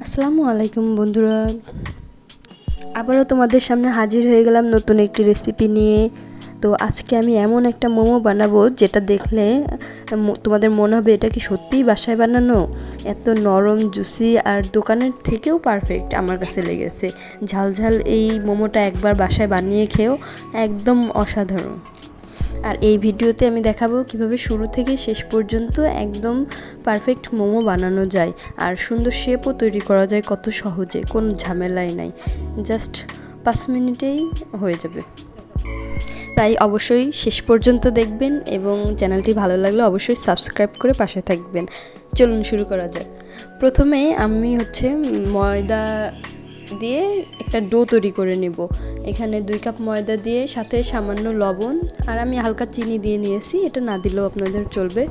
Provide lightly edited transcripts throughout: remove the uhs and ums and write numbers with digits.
আসসালামু আলাইকুম বন্ধুরা, আবারও তোমাদের সামনে হাজির হয়ে গেলাম নতুন একটি রেসিপি নিয়ে। তো আজকে আমি এমন একটা মোমো বানাবো যেটা দেখলে তোমাদের মনে হবে এটা কি সত্যিই বাসায় বানানো। এত নরম জুসি আর দোকানের থেকেও পারফেক্ট আমার কাছে লেগেছে। ঝালঝাল এই মোমোটা একবার বাসায় বানিয়ে খেও, একদম অসাধারণ। আর এই ভিডিওতে আমি দেখাবো কিভাবে শুরু থেকে শেষ পর্যন্ত একদম পারফেক্ট মোমো বানানো যায়, আর সুন্দর শেপও তৈরি করা যায় কত সহজে, কোনো ঝামেলাই নাই, জাস্ট 5 মিনিটেই হয়ে যাবে। তাই অবশ্যই শেষ পর্যন্ত দেখবেন এবং চ্যানেলটি ভালো লাগলে অবশ্যই সাবস্ক্রাইব করে পাশে থাকবেন। চলুন শুরু করা যাক। প্রথমে আমি ময়দা দিয়ে একটা ডো তৈরি করে নেব। এখানে 2 কাপ ময়দা দিয়ে সাথে সামান্য লবণ আর আমি হালকা চিনি দিয়ে নিয়েছি, এটা না দিলেও আপনাদের চলবে।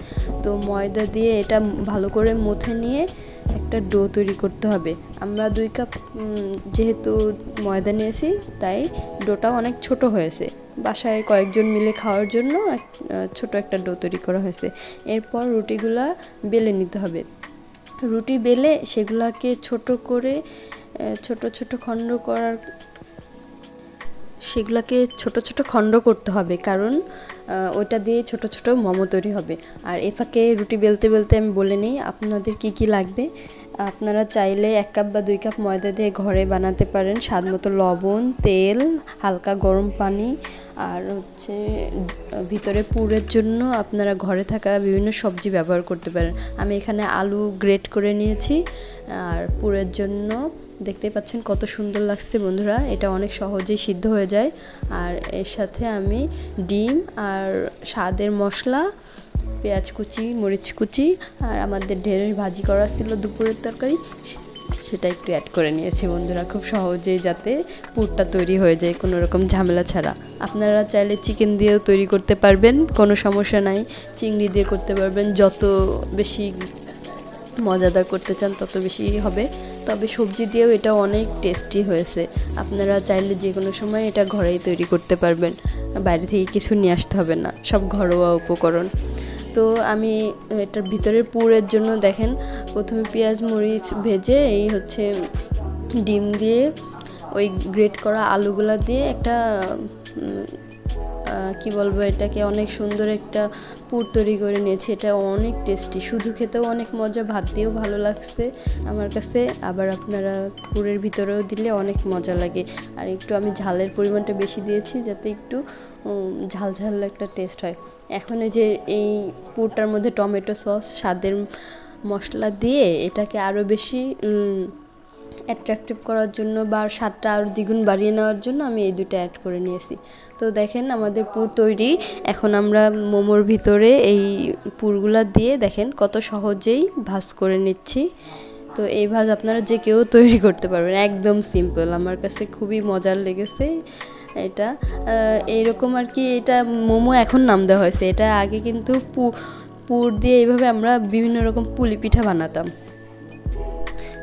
তো ময়দা দিয়ে এটা ভালো করে মথে নিয়ে একটা ডো তৈরি করতে হবে। আমরা 2 কাপ যেহেতু ময়দা নিয়েছি তাই ডোটাও অনেক ছোট হয়েছে, বাসায় কয়েকজন মিলে খাওয়ার জন্য ছোট একটা ডো তৈরি করা হয়েছে। এরপর রুটিগুলা বেলে নিতে হবে। রুটি বেলে সেগুলাকে ছোট করে ছোট ছোট খণ্ড করতে হবে, কারণ ওইটা দিয়ে ছোট ছোট মোমো তৈরি হবে। আর এ ফাঁকে রুটি বেলতে বেলতে আমি বলে নিই আপনাদের কি কি লাগবে। আপনারা চাইলে 1 কাপ বা 2 কাপ ময়দা দিয়ে ঘরে বানাতে পারেন। স্বাদ মতো লবণ, তেল, হালকা গরম পানি, আর ভিতরে পুরের জন্য আপনারা ঘরে থাকা বিভিন্ন সবজি ব্যবহার করতে পারেন। আমি এখানে আলু গ্রেট করে নিয়েছি। আর পুরের জন্য দেখতেই পাচ্ছেন কত সুন্দর লাগছে বন্ধুরা, এটা অনেক সহজেই সিদ্ধ হয়ে যায়। আর এর সাথে আমি ডিম আর স্বাদের মশলা, পেঁয়াজ কুচি, মরিচ কুচি আর আমাদের ঢেঁড়স ভাজি করা ছিল দুপুরের তরকারি, সেটা একটু অ্যাড করে নিয়েছি বন্ধুরা, খুব সহজেই যাতে পুরটা তৈরি হয়ে যায় কোনো রকম ঝামেলা ছাড়া। আপনারা চাইলে চিকেন দিয়েও তৈরি করতে পারবেন, কোনো সমস্যা নাই। চিংড়ি দিয়ে করতে পারবেন, যত বেশি মজাদার করতে চান তত বেশি হবে। তবে সবজি দিয়েও এটা অনেক টেস্টি হয়েছে। আপনারা চাইলে যে কোনো সময় এটা ঘরেই তৈরি করতে পারবেন, বাইরে থেকে কিছু নিয়ে আসতে হবে না, সব ঘরোয়া উপকরণ। তো আমি এটার ভিতরের পুরের জন্য দেখেন প্রথমে পেঁয়াজ মরিচ ভেজে ডিম দিয়ে ওই গ্রেট করা আলুগুলা দিয়ে একটা এটাকে অনেক সুন্দর একটা পুর তৈরি করে নিয়েছি। এটা অনেক টেস্টি, শুধু খেতেও অনেক মজা, ভাত দিয়েও ভালো লাগছে আমার কাছে। আবার আপনারা পুরের ভিতরেও দিলে অনেক মজা লাগে। আর একটু আমি ঝালের পরিমাণটা বেশি দিয়েছি যাতে একটু ঝাল একটা টেস্ট হয়। এখন এই পুরটার মধ্যে টমেটো সস, স্বাদের মশলা দিয়ে এটাকে আরও বেশি অ্যাট্রাকটিভ করার জন্য বা স্বাদটা আরও দ্বিগুণ বাড়িয়ে নেওয়ার জন্য আমি এই দুটো অ্যাড করে নিয়েছি। তো দেখেন আমাদের পুর তৈরি। এখন আমরা মোমোর ভিতরে এই পুরগুলা দিয়ে দেখেন কত সহজেই ভাজ করে নিচ্ছি। তো এই ভাজ আপনারা যে কেউ তৈরি করতে পারবেন, একদম সিম্পল। আমার কাছে খুবই মজার লেগেছে এটা। এইরকম আর কি, এটা মোমো এখন নাম দেওয়া হয়েছে, এটা আগে কিন্তু পুর দিয়ে এইভাবে আমরা বিভিন্ন রকম পুলি পিঠা বানাতাম।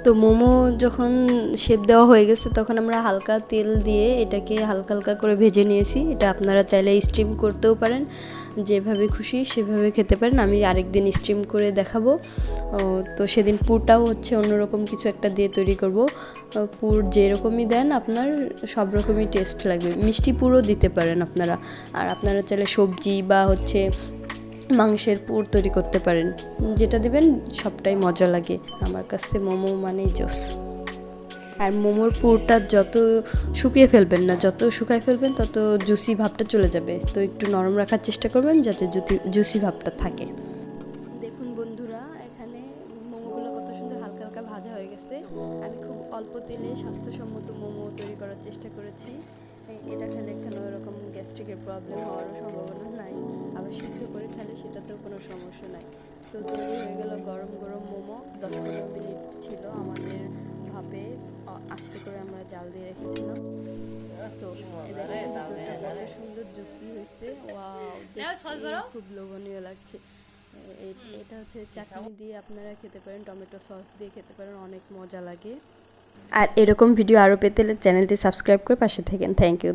তো মোমো যখন শেপ দেওয়া হয়ে গেছে তখন আমরা হালকা তেল দিয়ে এটাকে হালকা হালকা করে ভেজে নিয়েছি। এটা আপনারা চাইলে স্টিম করতেও পারেন, যেভাবে খুশি সেভাবে খেতে পারেন। আমি আরেকদিন স্টিম করে দেখাবো। তো সেদিন পুরটাও অন্যরকম কিছু একটা দিয়ে তৈরি করব। পুর যেরকমই দেন আপনার সব রকমই টেস্ট লাগবে। মিষ্টি পুরও দিতে পারেন আপনারা। আর আপনারা চাইলে সবজি বা মাংসের পুর তৈরি করতে পারেন, যেটা দিবেন সবটাই মজা লাগে। আমার কাছে মোমো মানেই জোস। আর মোমোর পুরটা যত শুকিয়ে ফেলবেন না, যত শুকায় ফেলবেন তত জুসি ভাবটা চলে যাবে। তো একটু নরম রাখার চেষ্টা করবেন যাতে জুসি ভাবটা থাকে। দেখুন বন্ধুরা, এখানে মোমোগুলো কত সুন্দর হালকা হালকা ভাজা হয়ে গেছে। আমি খুব অল্প তেলে স্বাস্থ্যসম্মত মোমো তৈরি করার চেষ্টা করেছি। এটা খেলে কোনো রকম গ্যাস্ট্রিকের প্রবলেম হওয়ারও সম্ভাবনা নাই। আবার সিদ্ধ করে খেলে সেটাতেও কোনো সমস্যা নাই। তো তৈরি হয়ে গেল গরম গরম মোমো। 10-15 মিনিট ছিল আমাদের ভাপে, আস্তে করে আমরা জাল দিয়ে রেখেছিলাম। তো ভিতরটা কত সুন্দর জুসি হয়েছে, ওয়াও, দেখতে খুব লোভনীয় লাগছে। এটা চাটনি দিয়ে আপনারা খেতে পারেন, টমেটো সস দিয়ে খেতে পারেন, অনেক মজা লাগে। আর এরকম ভিডিও আরও পেতে চ্যানেলটি সাবস্ক্রাইব করে পাশে থাকেন। Thank you.